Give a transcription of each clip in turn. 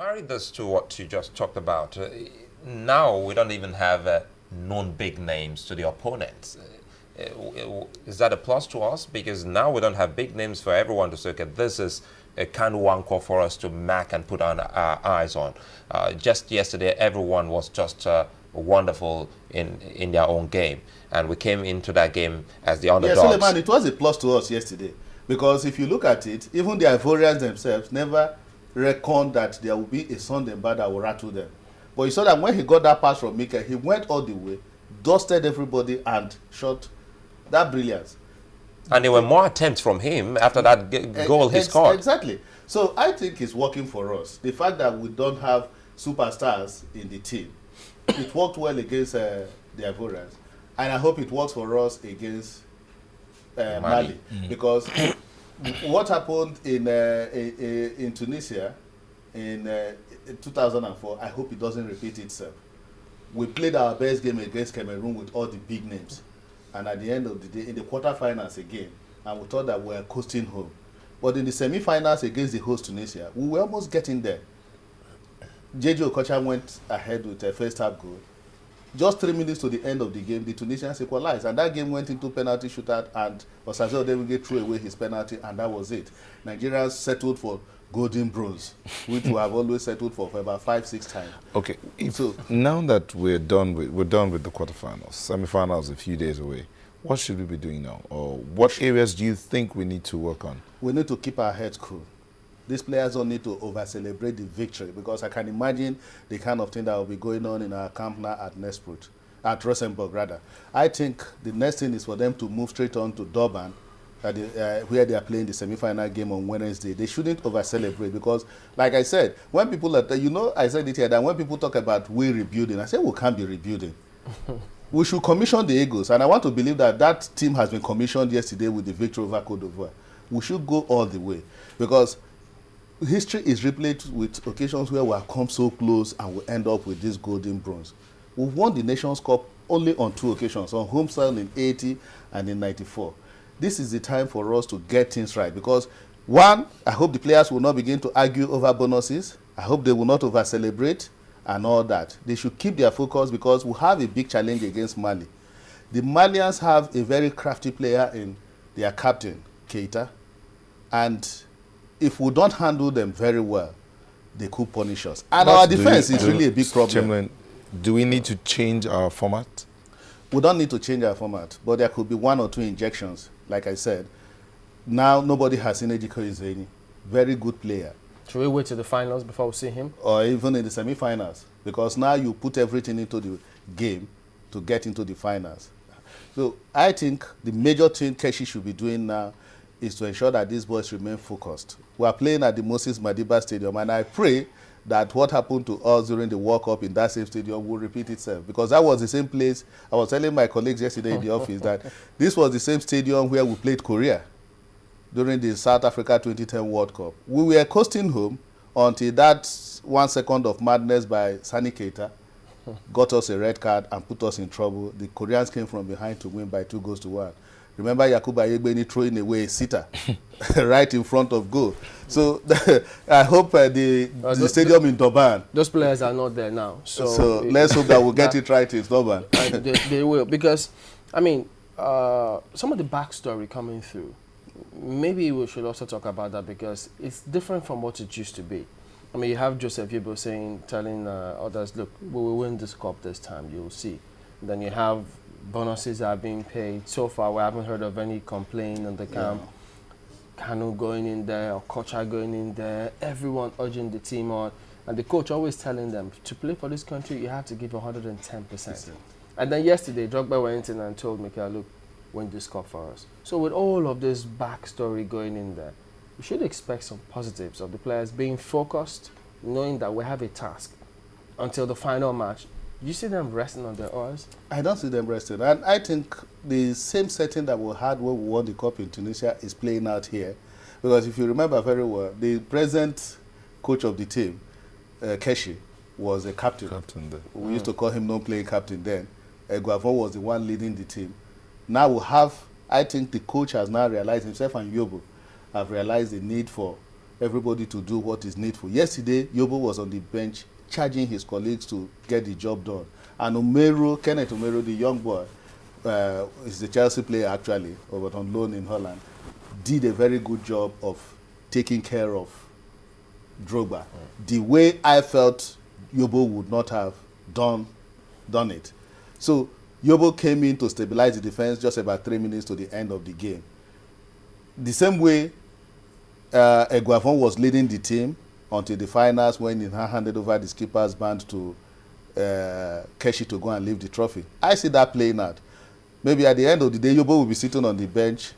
marry this to what you just talked about. Now we don't even have known big names to the opponents. Is that a plus to us? Because now we don't have big names for everyone to say, okay, this is a kind of one call for us to mark and put our eyes on. Just yesterday, everyone was just wonderful in their own game. And we came into that game as the underdogs. Yeah, Suleiman, it was a plus to us yesterday. Because if you look at it, even the Ivorians themselves never reckoned that there would be a Sunday bar that will rattle them. But you saw that when he got that pass from Mika, he went all the way, dusted everybody, and shot that brilliance. And there were more attempts from him after that goal he scored. Exactly. So I think it's working for us. The fact that we don't have superstars in the team, it worked well against the Ivorians. And I hope it works for us against Mali. Because what happened in Tunisia in 2004, I hope it doesn't repeat itself. We played our best game against Cameroon with all the big names. And at the end of the day, in the quarterfinals again, and we thought that we were coasting home. But in the semi-finals against the host Tunisia, we were almost getting there. JJ Okocha went ahead with a first half goal. Just 3 minutes to the end of the game, the Tunisians equalized. And that game went into penalty shootout, and Osazo Dewige threw away his penalty, and that was it. Nigerians settled for golden bronze, which we have always settled for about 5-6 times. Okay, so now that we're done with the quarterfinals, semi-finals a few days away, what should we be doing now? Or what areas do you think we need to work on? We need to keep our heads cool. These players don't need to over-celebrate the victory, because I can imagine the kind of thing that will be going on in our camp now at Rosenborg rather. I think the next thing is for them to move straight on to Durban, where they are playing the semi-final game on Wednesday. They shouldn't over-celebrate, because, like I said, when people are, I said it here, that when people talk about we rebuilding, I say we can't be rebuilding. We should commission the Eagles, and I want to believe that that team has been commissioned yesterday with the victory over Cote d'Ivoire. We should go all the way, because history is replete with occasions where we have come so close and we end up with this golden bronze. We've won the Nations Cup only on 2 occasions, on home soil in 80 and in 94. This is the time for us to get things right, because one, I hope the players will not begin to argue over bonuses. I hope they will not over-celebrate and all that. They should keep their focus, because we have a big challenge against Mali. The Malians have a very crafty player in their captain, Keita, and if we don't handle them very well, they could punish us. And our defense is really a big problem. Chamberlain, do we need to change our format? We don't need to change our format, but there could be 1 or 2 injections. Like I said, now nobody has seen Ejiko Izeni. Very good player. Should we wait to the finals before we see him? Or even in the semi-finals, because now you put everything into the game to get into the finals. So I think the major thing Keshi should be doing now is to ensure that these boys remain focused. We are playing at the Moses Madiba Stadium, and I pray that what happened to us during the World Cup in that same stadium will repeat itself, because that was the same place. I was telling my colleagues yesterday in the office that this was the same stadium where we played Korea during the South Africa 2010 World Cup. We were coasting home until that 1 second of madness by Sani Keita got us a red card and put us in trouble. The Koreans came from behind to win by 2-1. Remember Yakuba Yegbeni throwing away a sitter right in front of goal. So I hope the stadium in Durban. Those players are not there now. So let's hope that we'll get it right in Durban. They will, because, I mean, some of the backstory coming through, maybe we should also talk about that, because it's different from what it used to be. I mean, you have Joseph Yebo telling others, look, we will win this cup this time, you'll see. Then you have bonuses are being paid. So far, we haven't heard of any complaint in the camp. Yeah. Kanu going in there, or Kocha going in there, everyone urging the team on. And the coach always telling them, to play for this country, you have to give 110%. And then yesterday, Drogba went in and told Mikel, look, win this cup for us. So with all of this backstory going in there, we should expect some positives of the players being focused, knowing that we have a task until the final match. Do you see them resting on their oars? I don't see them resting. And I think the same setting that we had when we won the cup in Tunisia is playing out here. Because if you remember very well, the present coach of the team, Keshi, was a captain. We used to call him non-playing captain then. Guavon was the one leading the team. Now we have, I think the coach has now realized, himself and Yobo have realized the need for everybody to do what is needful. Yesterday, Yobo was on the bench charging his colleagues to get the job done. And Kenneth Omero, the young boy, is the Chelsea player actually, but on loan in Holland, did a very good job of taking care of Drogba. The way I felt Yobo would not have done it. So Yobo came in to stabilize the defense just about 3 minutes to the end of the game. The same way Eguavon was leading the team until the finals when he handed over the skipper's band to Keshi to go and lift the trophy. I see that playing out. Maybe at the end of the day, Yobo will be sitting on the bench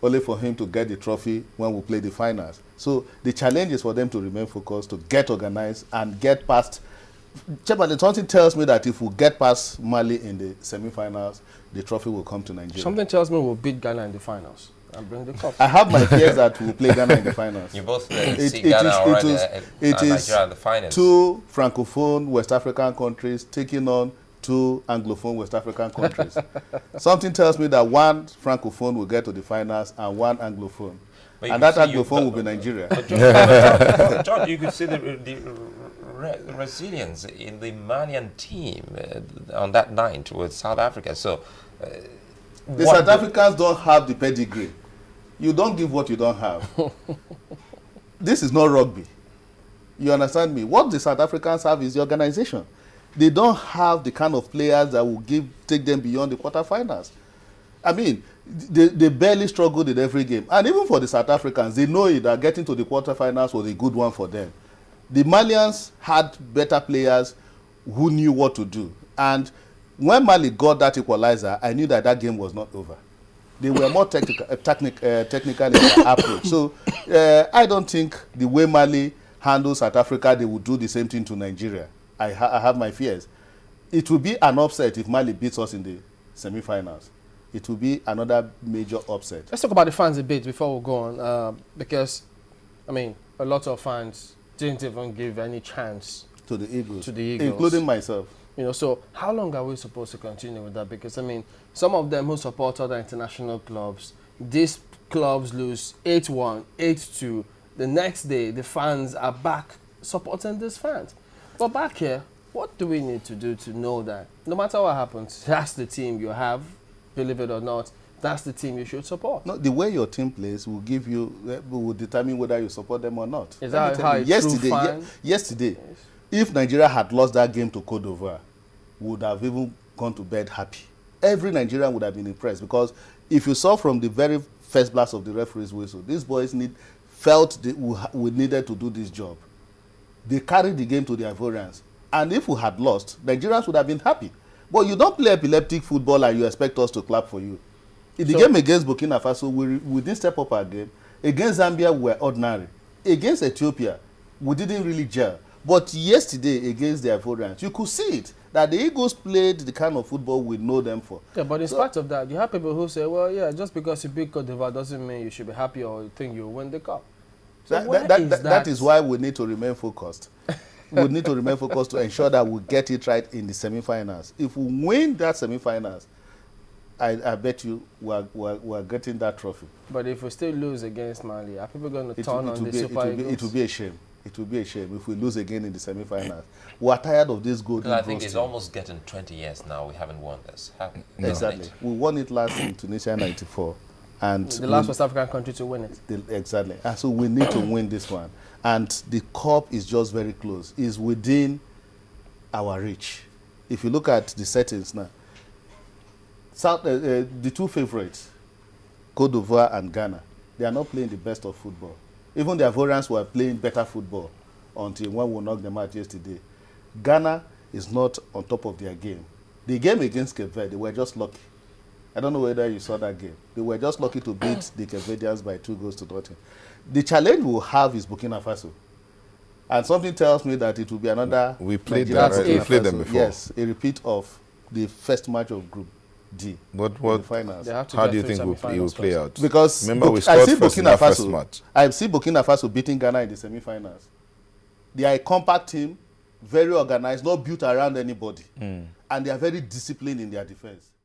only for him to get the trophy when we play the finals. So the challenge is for them to remain focused, to get organized and get past. Chairman, something tells me that if we get past Mali in the semi-finals, the trophy will come to Nigeria. Something tells me we'll beat Ghana in the finals and bring the cup. I have my fears that we'll play Ghana in the finals. You both see Ghana already and Nigeria in the finals. 2 francophone West African countries taking on 2 anglophone West African countries. Something tells me that 1 francophone will get to the finals and 1 anglophone. And that anglophone will be Nigeria. John, you could see the resilience in the Malian team on that night with South Africa. So the South Africans don't have the pedigree. You don't give what you don't have. This is not rugby. You understand me? What the South Africans have is the organization. They don't have the kind of players that will take them beyond the quarterfinals. I mean, they barely struggled in every game. And even for the South Africans, they know it, that getting to the quarterfinals was a good one for them. The Malians had better players who knew what to do. And when Mali got that equalizer, I knew that that game was not over. They were more technical in their approach. So I don't think the way Mali handles South Africa, they would do the same thing to Nigeria. I have my fears. It will be an upset if Mali beats us in the semi-finals. It will be another major upset. Let's talk about the fans a bit before we go on, because, I mean, a lot of fans didn't even give any chance to the Eagles, including myself. You know, so how long are we supposed to continue with that? Because, I mean, some of them who support other international clubs, these clubs lose 8-1, 8-2. The next day, the fans are back supporting these fans. But back here, what do we need to do to know that no matter what happens, that's the team you have, believe it or not, that's the team you should support? No, the way your team plays will determine whether you support them or not. Is that how yesterday, if Nigeria had lost that game to Cote d'Ivoire, we would have even gone to bed happy. Every Nigerian would have been impressed, because if you saw from the very first blast of the referee's whistle, these boys felt we needed to do this job. They carried the game to the Ivorians. And if we had lost, Nigerians would have been happy. But you don't play epileptic football and you expect us to clap for you. In the game against Burkina Faso, we didn't step up our game. Against Zambia, we were ordinary. Against Ethiopia, we didn't really gel. But yesterday, against the Ivorians, you could see it, that the Eagles played the kind of football we know them for. Yeah, but in spite of that, you have people who say, well, yeah, just because you beat Cote d'Ivoire doesn't mean you should be happy or you think you'll win the cup. So that is why we need to remain focused. We need to remain focused to ensure that we get it right in the semi-finals. If we win that semi-finals, I bet you we're getting that trophy. But if we still lose against Mali, are people going to turn on the Super Eagles? It will be a shame. It will be a shame if we lose again in the semi-finals. We're tired of this golden I think it's almost getting 20 years now we haven't won this. Exactly. We won it last in Tunisia in '94. And the last West African country to win it. Exactly. And so we need to win this one. And the cup is just very close. It's within our reach. If you look at the settings now, the 2 favorites, Cote d'Ivoire and Ghana, they are not playing the best of football. Even the Ivorians were playing better football until when we knocked them out yesterday. Ghana is not on top of their game. The game against Cape Verde, they were just lucky. I don't know whether you saw that game. They were just lucky to beat the Cape Verdeans by 2-0. The challenge we'll have is Burkina Faso. And something tells me that it will be another... We played them, right? We played them before. Yes, a repeat of the first match of Group D. What finals. How do you think it will play out? Because remember, we scored first in the first match. I see Burkina Faso beating Ghana in the semi-finals. They are a compact team, very organized, not built around anybody. And they are very disciplined in their defense.